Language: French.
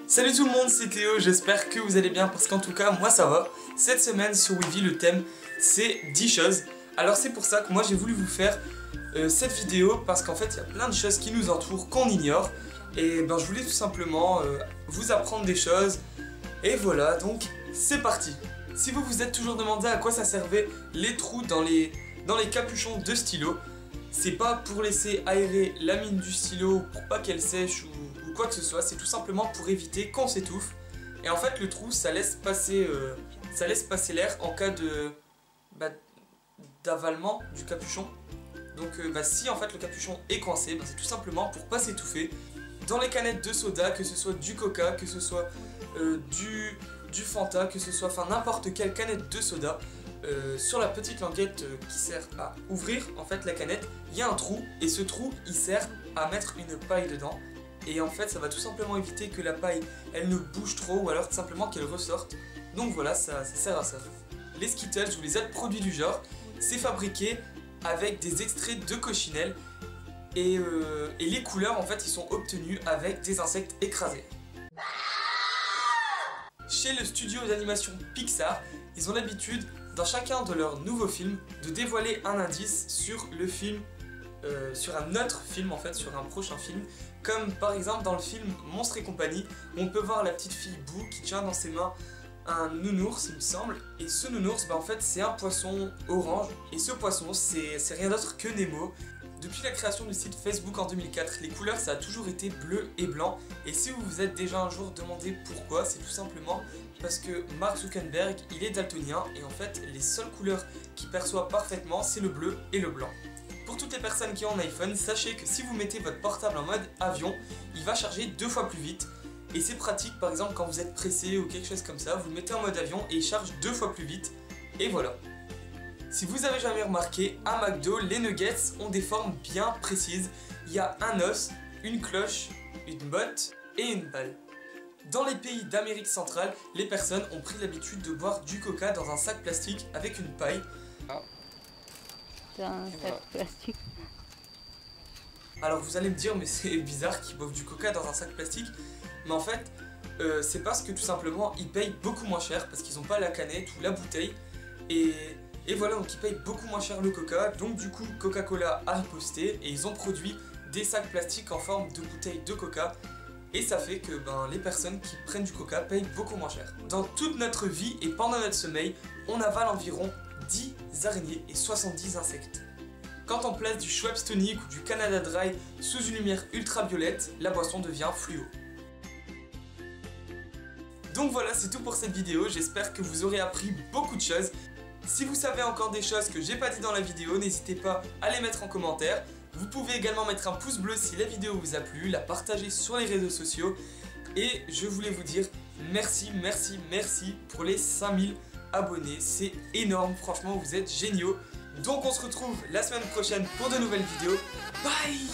Salut tout le monde, c'est Théo, j'espère que vous allez bien parce qu'en tout cas moi ça va. Cette semaine sur Weevy le thème c'est 10 choses. Alors c'est pour ça que moi j'ai voulu vous faire cette vidéo parce qu'en fait il y a plein de choses qui nous entourent qu'on ignore. Et ben je voulais tout simplement vous apprendre des choses. Et voilà, donc c'est parti. Si vous vous êtes toujours demandé à quoi ça servait les trous dans les capuchons de stylo, c'est pas pour laisser aérer la mine du stylo pour pas qu'elle sèche ou quoi que ce soit, c'est tout simplement pour éviter qu'on s'étouffe. Et en fait le trou ça laisse passer l'air en cas de d'avalement du capuchon. Donc si en fait le capuchon est coincé, c'est tout simplement pour pas s'étouffer. Dans les canettes de soda, que ce soit du coca, que ce soit du Fanta, que ce soit n'importe quelle canette de soda, sur la petite languette qui sert à ouvrir en fait la canette, il y a un trou et ce trou il sert à mettre une paille dedans. Et en fait ça va tout simplement éviter que la paille elle ne bouge trop ou alors tout simplement qu'elle ressorte. Donc voilà, ça sert à ça. Les Skittles ou les autres produits du genre, c'est fabriqué avec des extraits de coccinelle et les couleurs en fait ils sont obtenus avec des insectes écrasés. Chez le studio d'animation Pixar, ils ont l'habitude dans chacun de leurs nouveaux films de dévoiler un indice sur le film, sur un autre film en fait, sur un prochain film. Comme par exemple dans le film Monstres et compagnie, où on peut voir la petite fille Boo qui tient dans ses mains un nounours il me semble. Et ce nounours en fait c'est un poisson orange. Et ce poisson c'est rien d'autre que Nemo. Depuis la création du site Facebook en 2004, les couleurs ça a toujours été bleu et blanc. Et si vous vous êtes déjà un jour demandé pourquoi, c'est tout simplement parce que Mark Zuckerberg il est daltonien. Et en fait les seules couleurs qu'il perçoit parfaitement c'est le bleu et le blanc. Pour toutes les personnes qui ont un iPhone, sachez que si vous mettez votre portable en mode avion, il va charger 2 fois plus vite. Et c'est pratique par exemple quand vous êtes pressé ou quelque chose comme ça, vous le mettez en mode avion et il charge 2 fois plus vite. Et voilà. Si vous avez jamais remarqué, à McDo, les nuggets ont des formes bien précises. Il y a un os, une cloche, une botte et une balle. Dans les pays d'Amérique centrale, les personnes ont pris l'habitude de boire du coca dans un sac plastique avec une paille. C'est un sac plastique. Alors vous allez me dire mais c'est bizarre qu'ils boivent du coca dans un sac plastique. Mais en fait c'est parce que tout simplement ils payent beaucoup moins cher parce qu'ils n'ont pas la canette ou la bouteille. Et voilà, donc ils payent beaucoup moins cher le coca. Donc du coup Coca-Cola a riposté et ils ont produit des sacs plastiques en forme de bouteilles de coca. Et ça fait que les personnes qui prennent du coca payent beaucoup moins cher. Dans toute notre vie et pendant notre sommeil, on avale environ 10 araignées et 70 insectes. Quand on place du Schweppes Tonic ou du Canada Dry sous une lumière ultraviolette, la boisson devient fluo. Donc voilà, c'est tout pour cette vidéo, j'espère que vous aurez appris beaucoup de choses. Si vous savez encore des choses que j'ai pas dit dans la vidéo, n'hésitez pas à les mettre en commentaire. Vous pouvez également mettre un pouce bleu si la vidéo vous a plu, la partager sur les réseaux sociaux. Et je voulais vous dire merci pour les 5000 abonnés, c'est énorme, franchement vous êtes géniaux. Donc on se retrouve la semaine prochaine pour de nouvelles vidéos. Bye!